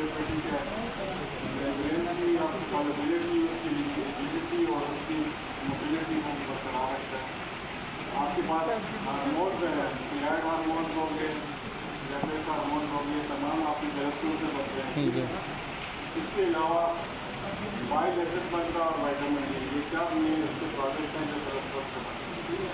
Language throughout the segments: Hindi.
ठीक है, ब्रेन की आपकी सॉलिबिलिटी, उसकी लिक्विडिटी और उसकी मोबिलिटी को बरकरार रखता है। आपके पास हार्मोन्स हैं, थायराइड हार्मोन्स हो गए, डायबिटीज हार्मोन्स हो गए, तमाम आपकी कोलेस्ट्रॉल से बचते हैं, ठीक है। इसके अलावा बाइल एसिड बनता और विटामिन डी, ये क्या मेन इसके प्रोडक्ट्स हैं जो कोलेस्ट्रॉल से बनते हैं।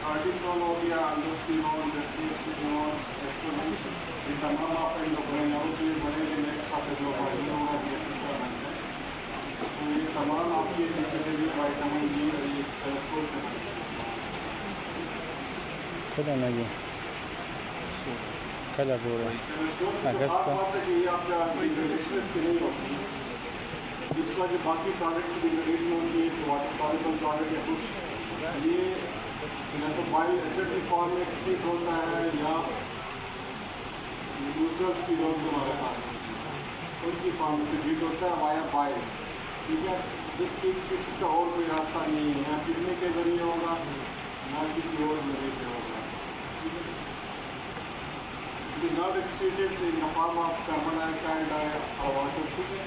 कार्टिसोल हो गया, एंडोस्टेरोन, टेस्टोस्टेरोन, एस्ट्रोजन, ये तमाम आप एंडोक्राइनों के बड़े नेक्स्ट आपके जो होगा तो ये तमाम आपके बेसिकली विटामिन डी और ये कोलेस्ट्रॉल से बनते हैं। खुदा ना ये कल अब हो रहा है अगस्त का ये आपका डिग्रेडेशन नहीं होती, जिसका जो बाकी प्रोडक्ट की डिग्रेडेशन होती है, तो वाटर सॉल्युबल प्रोडक्ट या कुछ ये या तो बाइल एसिड की फॉर्म में ठीक होता है या न्यूट्रल्स की रोग हमारे पास उनकी फॉर्म में ठीक होता है वाया बाइल, ठीक है। इसका और कोई रास्ता नहीं है, ना किडनी के जरिए होगा ना किसी और जरिए से होगा। It is not excreted in the form of carbon dioxide और वाटर, ठीक है।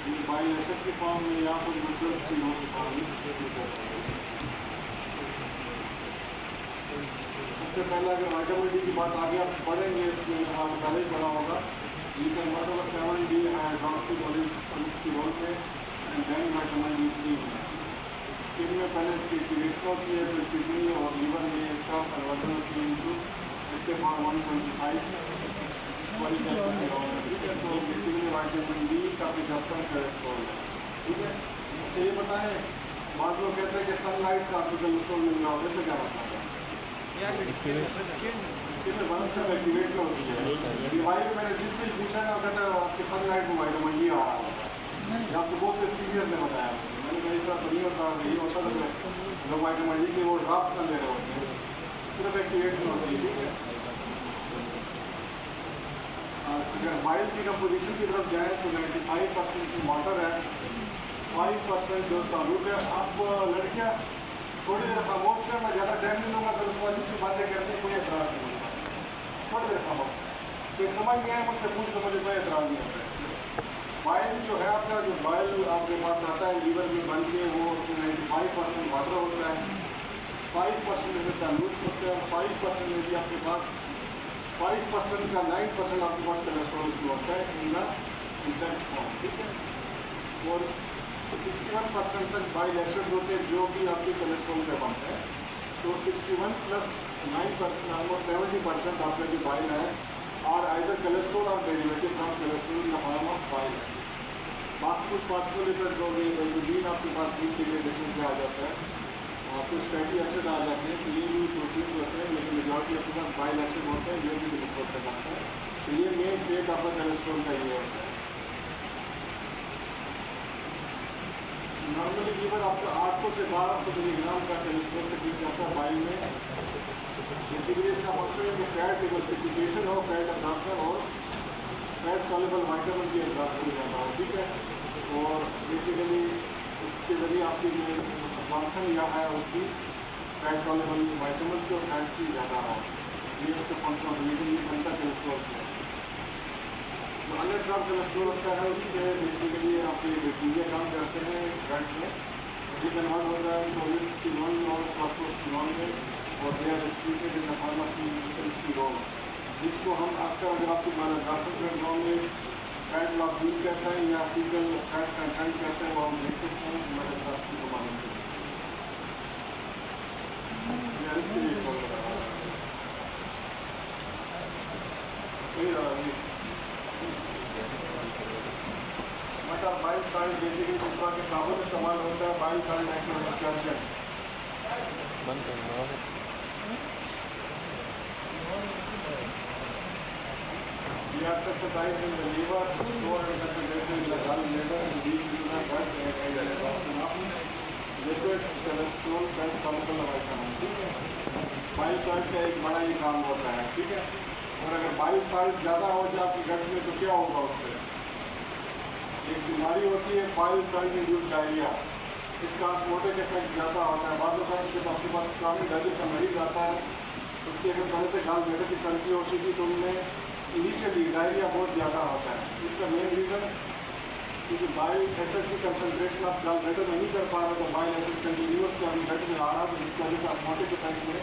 ये बाइल एसिड की फॉर्म में या फिर न्यूट्रल्स की रोग की फॉर्म में ठीक होता है। सबसे पहले अगर विटामिन डी की बात आगे आप पढ़ेंगे, इसमें आप पहले ही पढ़ा होगा, यू कैन मतलब 7 डी कोलेस्ट्रॉल में एंड देन विटामिन डी 3 में। स्किन में पहले इसकी एक्टिवेशन होती है, फिर किडनी और लीवर में इसका कन्वर्जन होती है इनटू एक्टिव फॉर 125 पॉलीकेल्शियम, ठीक है। तो बेसिकली विटामिन डी का प्रिकर्सर कोलेस्ट्रॉल है, ठीक है। अच्छा ये बताएं, बाद लोग कहते हैं कि सनलाइट से आपको कोलेस्ट्रॉल मिल रहा होगा, इससे क्या मतलब है? एक्टिवेट में होती है डिवाइस। मैंने जिससे पूछा ना, कहता है आपके सनलाइट में विटामिन डी आ रहा है, आपको बहुत सीनियर ने बताया, मैंने कहा इतना तो नहीं होता, यही होता है लोग विटामिन डी के वो ड्राफ्ट कर ले रहे होते हैं, सिर्फ एक्टिवेट में होती है, ठीक है। अगर बाइल की कंपोजिशन की तरफ जाए तो 95% वाटर है, 5% जो सॉल्यूट है। आप लड़कियाँ थोड़ी देर खामोश है, मैं ज़्यादा टाइम नहीं लूँगा, तो वाली की बातें करने कोई एतराज़ नहीं होगा, थोड़ी देर खामोश। तो समझ में आए मुझसे पूछ तो मुझे कोई एतराज़ नहीं होता है। बाइल जो है आपका, जो बाइल आपके पास आता है लीवर में बन के, वो 95% वाटर होता है, 5% में सॉल्यूट होता है, 5% में भी आपके पास 5% का 9% आपके पास कोलेस्ट्रॉल होता है इन द इंटेक्ट फॉर्म, ठीक है। और 61% तक बाइल एसिड होते हैं जो कि आपके कोलेस्ट्रॉल से बनते हैं। तो 61 प्लस 9% ऑलमोस्ट 70% आपका जो बाइल है और आइदर कोलेस्ट्रॉल और derivative from cholesterol in the form of bile है। बाकी कुछ फॉस्फोलिपिड्स हो गए, आयोडीन आपके पास डिग्रेडेशन से आ जाता है, और कुछ फैटी एसिड आ जाते हैं, तो ये भी प्रोटीन होते हैं, लेकिन मेजॉरिटी आपके पास बाइल एसिड होते हैं जो भी कोलेस्ट्रॉल से बनता है। तो ये मेन फेट आपका कोलेस्ट्रॉल का ये होता है। नॉर्मली लीवर आपका 800 से 1200 मिलीग्राम का कोलेस्ट्रॉल से ठीक जाता है बाइल में। बेसिकली इसका मतलब है कि फैट डिटॉक्सिफिकेशन हो, फैट अब्जॉर्प्शन और फैट सॉल्युबल विटामिन की अब्जॉर्प्शन ज़्यादा हो, ठीक है। और बेसिकली इसके ज़रिए आपकी जो अब्जॉर्प्शन या है उसकी फैट सॉल्युबल विटामिन की और फैट्स की ज़्यादा हो, ये उसका फंक्शन होता है। लेकिन ये बनता कोलेस्ट्रॉल से जो अन्य ड्रग कोलेस्ट्रॉल होता है, उसके बेसिकली आपके बैक्टीरिया काम करते हैं गट में, ये कन्वर्ट होता है कोलेस्ट्रॉल और टेस्टोस्टेरोन में, और they are excreted in the form of testosterone, जिसको हम अक्सर अगर आपके मालागार्सन सिंड्रोम में फैट लॉस यूज कहते हैं या फीकल फैट कंटेंट कहते हैं, वो हम देख सकते हैं हमारे गार्सन को मालूम है। इसके लिए कॉल कर रहा है मटर बाइल सॉल्ट, बेसिकली दूसरा के साबुन इस्तेमाल होता है, बाइल सॉल्ट नाइट्रोजन बंद करना है। We are subsidized in the liver, stored and concentrated in the gallbladder, and these do not work as a absorption of lipids, cholesterol, fat soluble vitamin, ठीक है। बाइल सॉल्ट का एक बड़ा ही काम होता है, ठीक है। और अगर बाइल सॉल्ट ज़्यादा हो जाए आपकी गट में तो क्या होगा उससे? एक बीमारी होती है बाइल सॉल्ट इंड्यूस्ड डायरिया, इसका ऑस्मोटिक इफेक्ट ज़्यादा होता है। बाद में जब आपके पास क्रॉनिक डायबिटीज का मरीज आता है, उसके अगर पहले से गॉलब्लैडर की सर्जरी हो चुकी तो उनमें इनिशियली डायरिया बहुत ज़्यादा होता है। इसका मेन रीज़न क्योंकि बाइल एसिड की कंसनट्रेशन आप गल ब्लैडर में नहीं कर पा रहे, तो बाइल एसिड कंटिन्यूस क्या ब्लड में आ रहा, तो जिसकी वजह से ऑस्मोटिक इफेक्ट में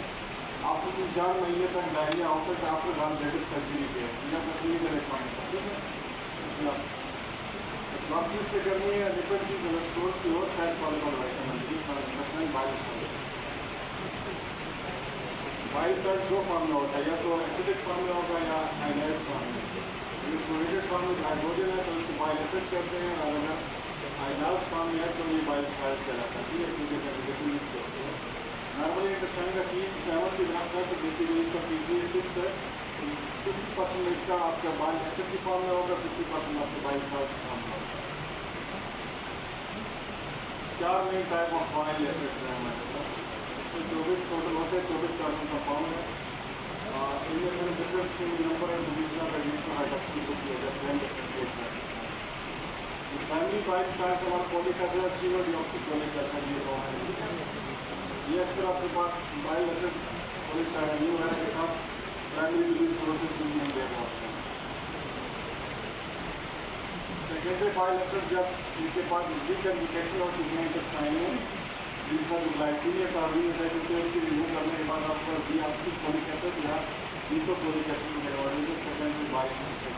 आपको 3-4 महीने तक डायरिया हो सकता है। आपको गल ब्लैडर सर्जरी की है या अपना क्लिनिकल रिकॉर्ड, ठीक है। डॉक्टर से करनी है लिपिड की कोलेस्ट्रॉल की और fat soluble vitamin D bile salt दो फॉर्म में होता है, या तो एसिडिक फॉर्म में होगा या हाइड्राइड फॉर्म में। ये क्लोरेटेड फॉर्म में हाइड्रोजन है तो उसको बाइल एसिड कहते हैं, और अगर हाइड्राइड फॉर्म में है तो ये बाइल सॉल्ट कहलाता है, ठीक है। क्योंकि यूज करते हैं नॉर्मली इंटेस्टाइन का पीच 7 की तरफ है, तो बेसिकली इसका पीजी 50% इसका आपका बाइल एसिड की फॉर्म में होगा, 50% आपके बाइल सॉल्ट की फॉर्म में होगा। 4 main type of bile acid है हमारे पास। इसमें 24 टोटल होते हैं, 24 कार्बन कंपाउंड है। इनमें से डिफरेंट नंबर है डिविजनल रेडिएशन हाइड्रोक्सी ग्रुप की वजह से प्राइमरी बाइल सॉल्ट हमारा फॉलिक एसिड और डिऑक्सीफोलिक एसिड ये दो है, ठीक है। ये अक्सर आपके पास बाइल एसिड पॉलीसाइक्लिन वगैरह के साथ प्राइमरी डिजीज सोर्सेज भी नहीं देगा आपको। सेकेंडरी बाइल एसिड जब इनके पास डिकम्युनिकेशन और इंटेस्टाइन में जिनका जो ग्लाइसीमिया कार्बोनिक होता है, क्योंकि उसकी रिमूव करने के बाद आपका डिऑक्सीफोलिक एसिड या डिसोफोलिक एसिड मिलेगा, और ये सेकेंडरी बाइल एसिड।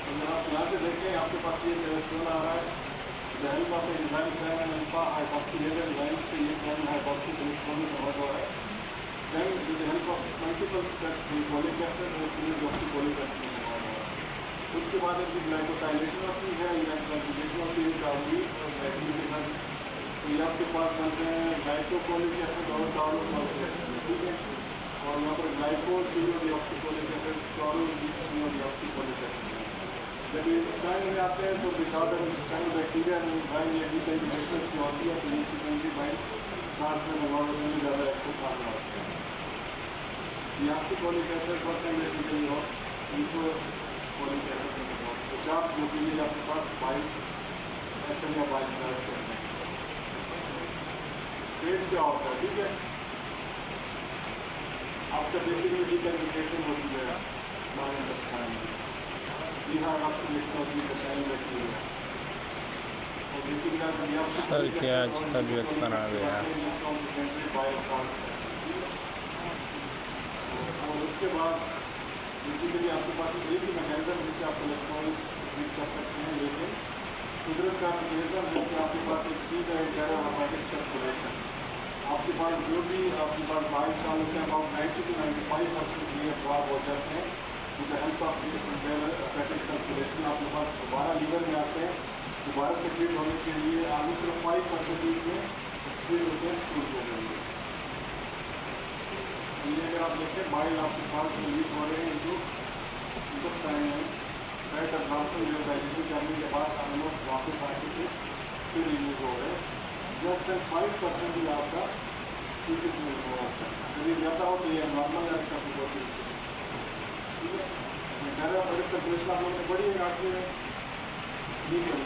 तो जब आप यहाँ से देखें आपके पास ये कोलेस्ट्रॉल आ रहा है, हेल्प ऑफ एंजाइम 7-अल्फा हाइड्रोक्सिलेज एंजाइम से ये 7-हाइड्रोक्सी कोलेस्ट्रॉल में कन्वर्ट हो रहा है। Then with the help of multiple steps glycolic acid और डिऑक्सीफोलिक एसिड में कन्वर्ट हो रहा है। उसके बाद इनकी ग्लाइकोसाइलेशन होती है या ट्रांसलेशन होती है कार्बोनिक और ग्लाइकोलिक एसिड। तो ये आपके पास बनते हैं ग्लाइकोलिक एसिड और कार्बोनिक एसिड, ठीक है। और यहाँ पर ग्लाइकोडिऑक्सीफोलिक एसिड, क्लोरोडिऑक्सीफोलिक एसिड। जब ये इंटेस्टाइन में आते हैं तो डिसऑर्डर इंटेस्टाइन बैक्टीरिया में बाइल या डिकम्युनिकेशन की होती है, तो ये सेकेंडरी बाइल सॉल्ट में कन्वर्ट होने में ज़्यादा एक्टिव सामने होते हैं। डिऑक्सीफोलिक एसिड फर्स्ट टाइम बेसिकली हो इनको फॉलिक एसिड में कन्वर्ट, तो चाप जो कि ये आपके पास बाइल एसिड या बाइल सॉल्ट करते हैं। पेट क्या होता है, ठीक है। आपका बेसिकली डिकम्युनिकेशन होती है बाइल इंटेस्टाइन में, सर क्या आज तबीयत खराब है यार। और उसके बाद बेसिकली आपके पास एक ही मैकेनिज्म जिससे आप इलेक्ट्रॉन ट्रीट कर सकते हैं, लेकिन कुदरत का मैकेनिज्म है कि आपके पास एक चीज़ है गैरोमेटिक सर्कुलेशन। आपके पास जो भी आपके पास बाइल सॉल्ट होते हैं अबाउट 90 to 95% ये खराब हो जाते हैं। विद द हेल्प ऑफ गैरोमेटिक सर्कुलेशन आपके पास दोबारा लीवर में आते हैं, दोबारा सेक्रेट होने के लिए आगे सिर्फ 5% में एक्सक्रीट होते हैं स्कूल हो जाएंगे। ये अगर आप देखें बाइल आपके पास रिलीज हो रहे हैं जो इंटेस्टाइन में फैट एब्जॉर्प्शन जो डाइजेशन करने के बाद ऑलमोस्ट वापस आके से फिर रिलीज हो रहे हैं। जस्ट 5% ही आपका किसी में हो रहा है। यदि ज़्यादा हो तो ये नॉर्मल है, इसका होती है, ठीक है। गैरोमेटिक सर्कुलेशन आप लोगों ने बड़ी है आँख में नहीं पड़ी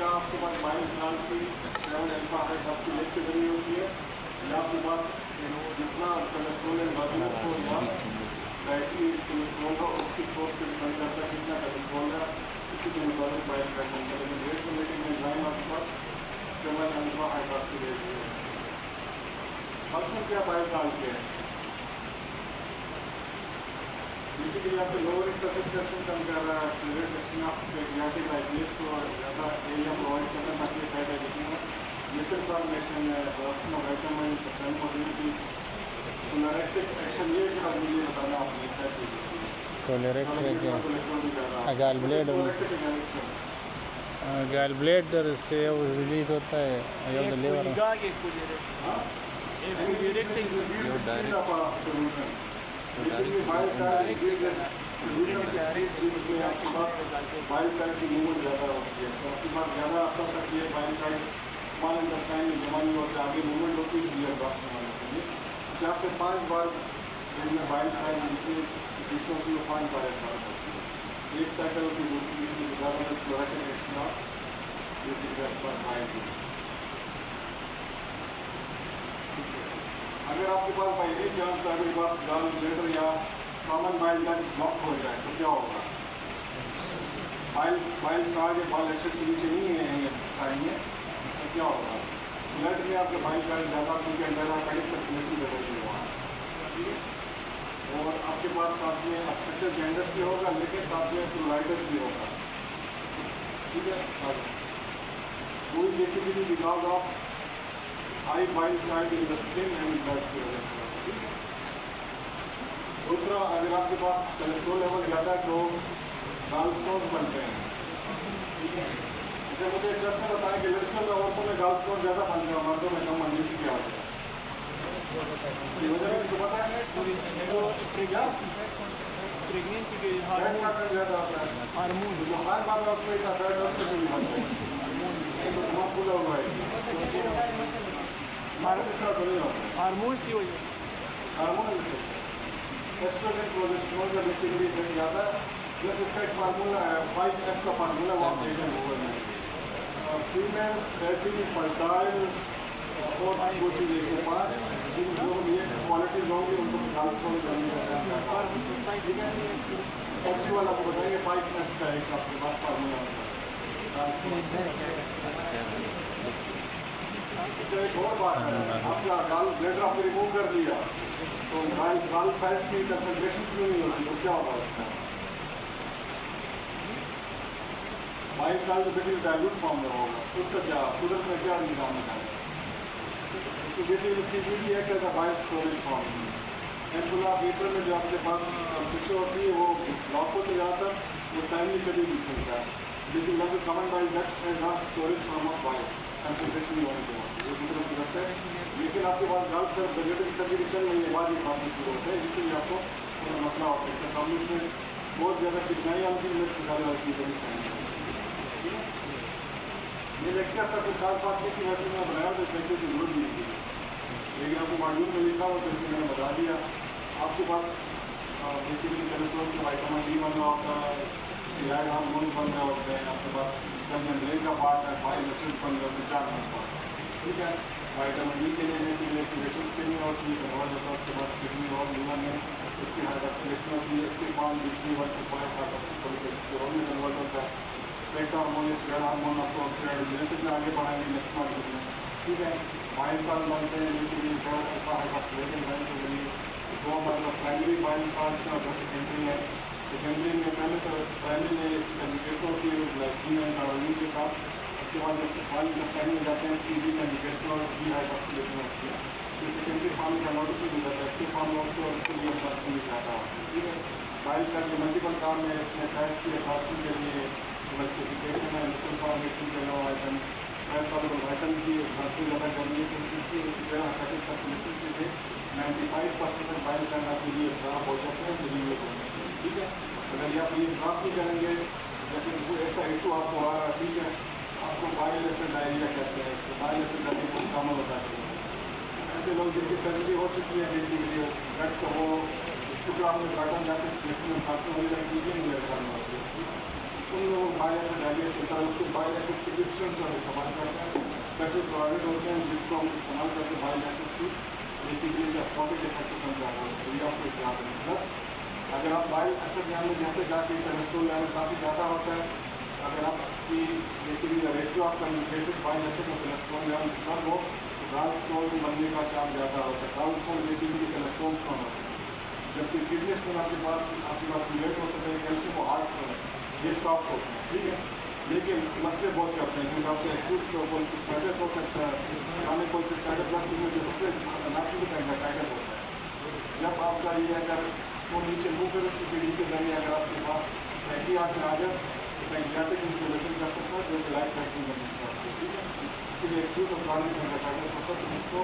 का आपके पास बाइल सॉल्ट की 7-अल्फा हाइड्रोक्सिलेज की बनी होती है, या आपके पास जितना कोलेस्ट्रॉल है डायरेक्टली कोलेस्ट्रॉल का उसकी सोर्स पर डिपेंड करता है कितना कोलेस्ट्रॉल है, इसी के मुताबिक बाइल का बनता है। लेकिन रेट रिलेटिव एंजाइम आपके पास 7-अल्फा हाइड्रोक्सिलेज है। फंक्शन क्या बाइल सॉल्ट के है, बेसिकली आपके लोअर सरफेस टेंशन कम कर रहा है, accelerate section of pancreatic islet को ज़्यादा एरिया प्रोवाइड करना ताकि फैट एडिटिंग हो, लिपिड फॉर्मेशन है, production of vitamin percent mobility, choleretic action. ये क्या मुझे बताना आपने गैल ब्लेडर से वो रिलीज होता है या लीवर बाइल साइड की मूवमेंट ज़्यादा होती है, तो आपके पास ज़्यादा असर तक ये बाइल साइड स्मॉल इंटेस्टाइन में जमा नहीं होती, आगे मूवमेंट होती है गियर बॉक्स बनाने के लिए। 4 से 5 बार दिन में बाइल साइड नीचे बीचों की 5 बार एहसास होती है। एक साइकिल की दूसरी बीच में ज़्यादा क्लोरेटिक एक्शन ऑफ बाइल। अगर आपके पास बाई एनी चांस अगर पास गल ब्लेडर या कॉमन बाइल का ब्लॉक हो जाए तो क्या होगा? बाइल साइड या बाल एक्सेस के नीचे नहीं है आएंगे तो क्या होगा? ब्लड में आपके बाइल साइड ज़्यादा क्योंकि अंदर कड़ी सर्कुलेशन ज़रूरी है वहाँ, ठीक है। और आपके पास साथ में ऑब्स्ट्रक्टिव जेंडर भी होगा लेकिन साथ में क्लोराइडस भी होगा, ठीक है। वो basically because of high bile side in the skin and blood flow. दूसरा, अगर आपके पास कोलेस्ट्रॉल लेवल ज़्यादा है तो गालस्टोन बनते हैं, ठीक है। जैसे मुझे एक प्रश्न बताएं कि लड़कियों में औरतों में गालस्टोन ज़्यादा बनते हैं, मर्दों में कम बनने की क्या वजह है? पता है प्रेगनेंसी के ज़्यादा होता है हार्मोन जो हर बार में उसमें इतना फैट होता है नहीं बनता है तो दिमाग खुला हुआ है दूसरा तो नहीं होता है हार्मोन्स की वजह हार्मोन एस्ट्रोजन प्रोजेस्टेरोन का बेसिकली इफेक्ट ज़्यादा है प्लस इसका एक फार्मूला है 5F का फार्मूला वो आप देखें गूगल में। फीमेल फैटी फर्टाइल और वो चीज़ एक पास जिन जो ये क्वालिटीज होंगी उनको ट्रांसफर करने का ठीक है। सबसे वाला आपको बताएंगे 5F का एक आपके पास फार्मूला होता है। अच्छा एक और बात है, आपका गाल ब्लेडर आपने रिमूव कर लिया तो गाल फैट की कंसंट्रेशन क्यों नहीं होती तो क्या होगा उसका? बाइल साल तो बेसिकली डाइल्यूट फॉर्म में होगा उसका क्या कुदरत में क्या निजाम निकालेगा? तो बेसिकली सीजीडी है क्या बाइल स्टोरेज फॉर्म एम्पुलाफीटर में जो आपके पास पिक्चर होती है वो ब्लॉक होते जाता है वो टाइमली कभी नहीं खुलता है लेकिन लगभग कमन बाइल डेट as a storage form of bile concentration नहीं होने चाहिए ये कुदरत की रखता है। लेकिन आपके पास गाल सर बजट की सर्जरी चल रही है बाद ये प्रॉब्लम शुरू होता है इसलिए आपको थोड़ा मसला होता है तो हम इसमें बहुत ज़्यादा चिकनाई वाली चीज़ मिर्च मसाले वाली चीज़ें नहीं खाएंगे। ये लेक्चर तक कुछ खास बात नहीं थी वैसे मैं बनाया तो लेक्चर की जरूरत नहीं थी लेकिन आपको मॉड्यूल में लिखा हो तो इसलिए मैंने बता दिया। आपके पास बेसिकली कोलेस्ट्रॉल से विटामिन डी बन रहा होता है स्टेरॉइड हार्मोन बन रहे होते हैं आपके पास सेल मेम्ब्रेन का पार्ट है बाइल एसिड बन रहे होते हैं 4 पार्ट, ठीक है। विटामिन डी के लिए एक्टिवेशन के लिए होती है कन्वर्ट होता है उसके बाद किडनी और लीवर में उसकी हाइड्रोक्सिलेशन होती है इसके फॉर्म जितनी 1 to 5 कोलेस्ट्रॉल में कन्वर्ट होता है। सेक्स हार्मोन स्टेरॉइड हार्मोन आपको जेनेटिक में आगे बढ़ाएंगे नेक्स्ट मॉड्यूल में, ठीक है। बाइल साल बनते हैं बेसिकली हाइड्रोक्सिलेशन लाइन के जरिए दो मतलब प्राइमरी बाइल साल का जो सेकेंडरी है सेकेंडरी में पहले तो प्राइमरी में कंजुगेट होती है ग्लाइसिन एंड कार्बोनिल के साथ उसके बाद जब बाइल इंटेस्टाइन में जाते हैं टी कंजुगेशन और डी हाइड्रोक्सिलेशन होती है तो सेकेंडरी फॉर्म का नोटिस भी जाता है एक्टिव फॉर्म में उसको उसके लिए सर्च में जाता है, ठीक है। बाइल का जो मल्टीपल काम है इसमें फैट्स की अथॉरिटी के लिए इलेक्ट्रिफिकेशन है मिसल फॉर्मेशन के अलावा आइटम फैट्स और आइटम की सबसे ज़्यादा करनी है तो इसकी सर्कुलेशन के लिए 95% बाइल का आपके लिए खराब हो जाते हैं जरूरी होते हैं, ठीक है। अगर आप ये साफ नहीं करेंगे या फिर वो ऐसा इशू आपको आ रहा है, ठीक है, आपको बाइल एसिड डायरिया कहते हैं तो बाइल एसिड डायरिया बहुत कॉमन होता है। ऐसे लोग जिनकी सर्जरी हो चुकी है बेसिकली ब्लड को वो टुकड़ा में काटन जाते हैं जिसमें खांसी होने लगी चीज़ें ब्लड करना होती है उन लोगों को बाइल एसिड डायरिया चलता है उसको बाइल एसिड की डिस्टेंस और इस्तेमाल करते हैं पैसे प्रोवाइडेड होते हैं जिसको हम इस्तेमाल करके बाइल एसिड की बेसिकली पॉजिटिव इफेक्ट बन जाता है तो ये आपको याद रखें। प्लस अगर आप बाइल एसिड लेवल जैसे जाके कोलेस्ट्रॉल लेवल काफ़ी ज़्यादा होता है अगर आपकी basically ratio of concentrated bile acid और कोलेस्ट्रॉल लेवल कम हो तो गालस्टोन बनने का चांस ज़्यादा होता है। गालस्टोन बेसिकली कोलेस्ट्रॉल कम होता है जबकि किडनी स्टोन आपके पास लेट हो सकता है कैल्शियम और हार्ट स्टोन ये सॉफ्ट होते हैं, ठीक है। लेकिन मसले बहुत करते हैं क्योंकि आपको एक्यूट कोल्सिस्टाइटिस हो सकता है यानी कोल्सिस्टाइटिस ब्लड में जो सबसे नेचुरल एंजाइटिस होता है जब आपका ये अगर वो नीचे मुँह पर उसकी पीढ़ी के जरिए अगर आपके पास पैंक्रियाज में आ जाए तो पैंक्रियाटिक इंस्टॉलेशन कर सकता है जो कि लाइफ साइकिल में मिलता है, ठीक है। इसलिए एक्यूट और क्रॉनिक एंजाइटिस होता है तो उसको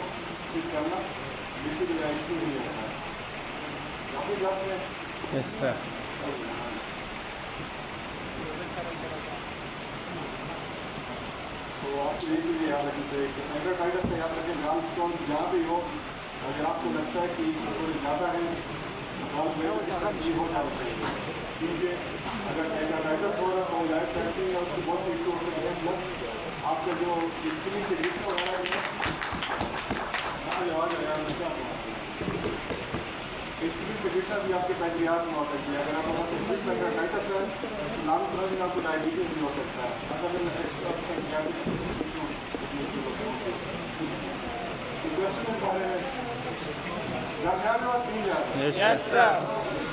ठीक करना बेसिकली आईसीयू नहीं होता है। आपकी क्लास में यस सर तो आपको ये चीज़ याद रखनी चाहिए कि एंजाइटिस का याद रखें गालस्टोन जहाँ भी हो अगर आपको लगता है कि थोड़ी ज़्यादा है गाल ब्लेडर की हो जाना चाहिए क्योंकि अगर एंजाइटिस हो रहा है तो लाइफ साइकिल है उसकी बहुत इशू हो सकते हैं। प्लस आपका जो इंसुलिन से रिस्क हो रहा है आवाज़ आ रहा है क्या कंडीशन भी आपके पैंक्रियाज में हो सकती है। अगर आपको स्लिप पैंक्रियाटाइटिस है तो लॉन्ग रन में आपको डायबिटीज भी हो सकता है। अगर एक्स्ट्रा पैंक्रियाटिक क्वेश्चन के बारे में बात नहीं जा रहा। यस यस सर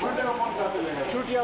कौन जाते लेगा छुट्टियाँ